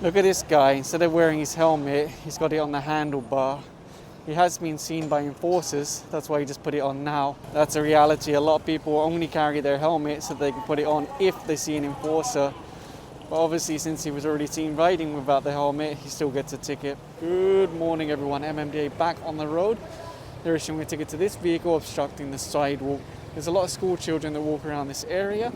Look at this guy, instead of wearing his helmet, he's got it on the handlebar. He has been seen by enforcers, that's why he just put it on now. That's a reality. A lot of people only carry their helmet so they can put it on if they see an enforcer. But obviously, since he was already seen riding without the helmet, he still gets a ticket. Good morning, everyone. MMDA back on the road. They're issuing a ticket to this vehicle obstructing the sidewalk. There's a lot of school children that walk around this area.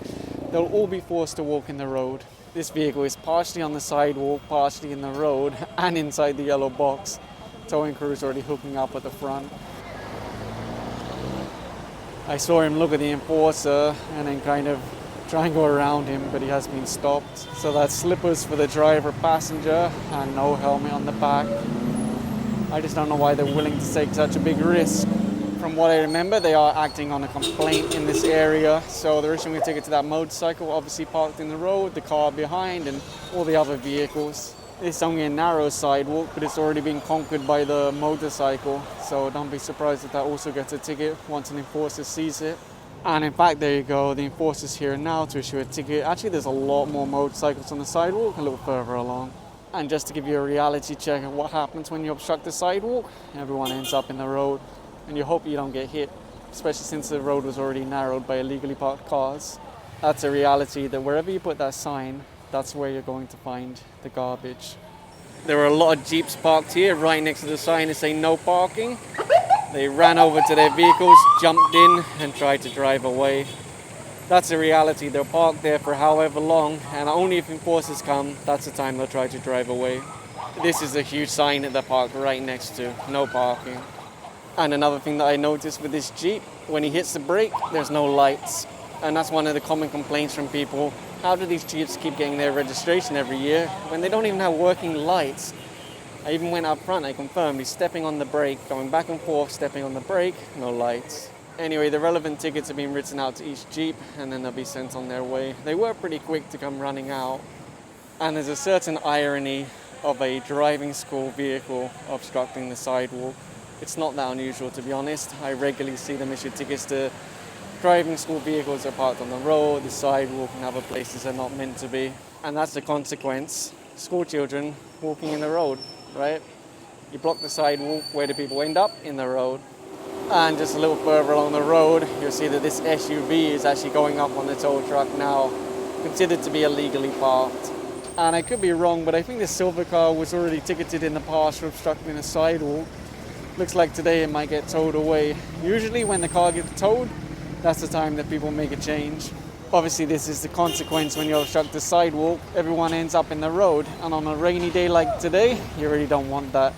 They'll all be forced to walk in the road. This vehicle is partially on the sidewalk, partially in the road, and inside the yellow box. Towing crew is already hooking up at the front. I saw him look at the enforcer and then kind of try and go around him, but he has been stopped. So that's slippers for the driver, passenger, and no helmet on the back. I just don't know why they're willing to take such a big risk. From what I remember, they are acting on a complaint in this area, so they're issuing a ticket to that motorcycle, obviously parked in the road, the car behind, and all the other vehicles. It's only a narrow sidewalk, but it's already been conquered by the motorcycle, so don't be surprised if that also gets a ticket once an enforcer sees it. And in fact, there you go, the enforcer's here now to issue a ticket. Actually, there's a lot more motorcycles on the sidewalk a little further along. And just to give you a reality check of what happens when you obstruct the sidewalk, everyone ends up in the road. And you hope you don't get hit, especially since the road was already narrowed by illegally parked cars. That's a reality that wherever you put that sign, that's where you're going to find the garbage. There were a lot of Jeeps parked here right next to the sign that say no parking. They ran over to their vehicles, jumped in and tried to drive away. That's a reality. They're parked there for however long, and only if enforcers come, that's the time they'll try to drive away. This is a huge sign that they're parked right next to, no parking. And another thing that I noticed with this Jeep, when he hits the brake, there's no lights. And that's one of the common complaints from people. How do these Jeeps keep getting their registration every year when they don't even have working lights? I even went up front, I confirmed, he's stepping on the brake, going back and forth, stepping on the brake, no lights. Anyway, the relevant tickets have been written out to each Jeep and then they'll be sent on their way. They were pretty quick to come running out. And there's a certain irony of a driving school vehicle obstructing the sidewalk. It's not that unusual, to be honest. I regularly see them issue tickets to driving school vehicles that are parked on the road, the sidewalk, and other places they're not meant to be. And that's the consequence. School children walking in the road, right? You block the sidewalk, where do people end up? In the road. And just a little further along the road, you'll see that this SUV is actually going up on the tow truck now, considered to be illegally parked. And I could be wrong, but I think this silver car was already ticketed in the past for obstructing the sidewalk. Looks like today it might get towed away. Usually when the car gets towed, that's the time that people make a change. Obviously this is the consequence when you obstruct the sidewalk. Everyone ends up in the road, and on a rainy day like today, you really don't want that.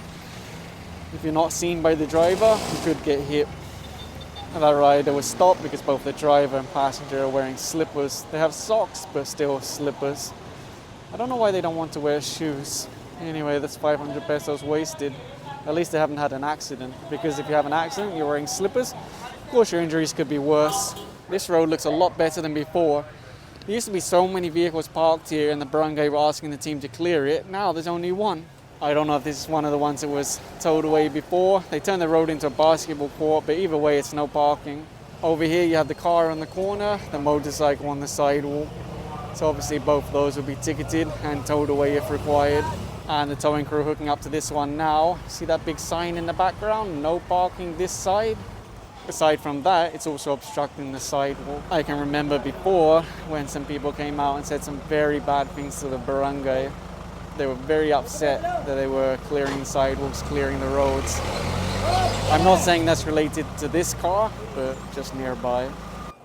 If you're not seen by the driver, you could get hit. And that rider was stopped because both the driver and passenger are wearing slippers. They have socks, but still slippers. I don't know why they don't want to wear shoes. Anyway, that's 500 pesos wasted. At least they haven't had an accident, because if you have an accident, you're wearing slippers, of course your injuries could be worse. This road looks a lot better than before. There used to be so many vehicles parked here and the Barangay were asking the team to clear it. Now there's only one. I don't know if this is one of the ones that was towed away before. They turned the road into a basketball court, but either way it's no parking. Over here you have the car on the corner, the motorcycle on the sidewalk. So obviously both of those will be ticketed and towed away if required. And the towing crew hooking up to this one now. See that big sign in the background? No parking this side. Aside from that, it's also obstructing the sidewalk. I can remember before when some people came out and said some very bad things to the barangay. They were very upset that they were clearing sidewalks, clearing the roads. I'm not saying that's related to this car, but just nearby.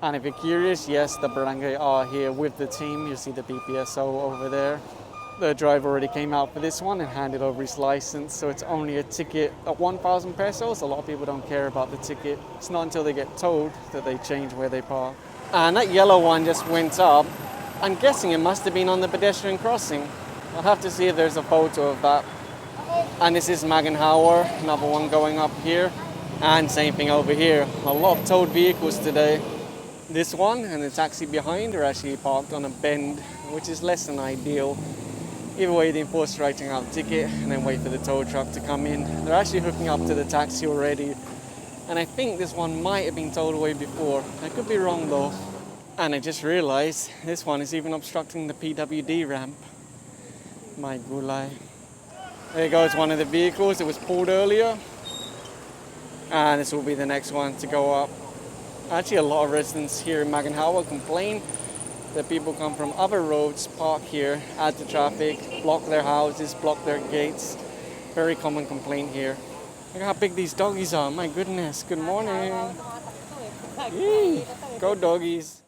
And if you're curious, yes, the barangay are here with the team. You see the BPSO over there. The driver already came out for this one and handed over his license, so it's only a ticket of 1,000 pesos. A lot of people don't care about the ticket. It's not until they get towed that they change where they park. And that yellow one just went up. I'm guessing it must have been on the pedestrian crossing. I'll have to see if there's a photo of that. And this is Magenhauer, another one going up here. And same thing over here. A lot of towed vehicles today. This one and the taxi behind are actually parked on a bend, which is less than ideal. Either way, the enforcer writing out the ticket and then wait for the tow truck to come in. They're actually hooking up to the taxi already. And I think this one might have been towed away before. I could be wrong though. And I just realized this one is even obstructing the PWD ramp. My gulay. There goes one of the vehicles that was pulled earlier. And this will be the next one to go up. Actually, a lot of residents here in Maganhawa complain that people come from other roads, park here, add to traffic, block their houses, block their gates. Very common complaint here. Look how big these doggies are. My goodness. Good morning. Yee. Go doggies.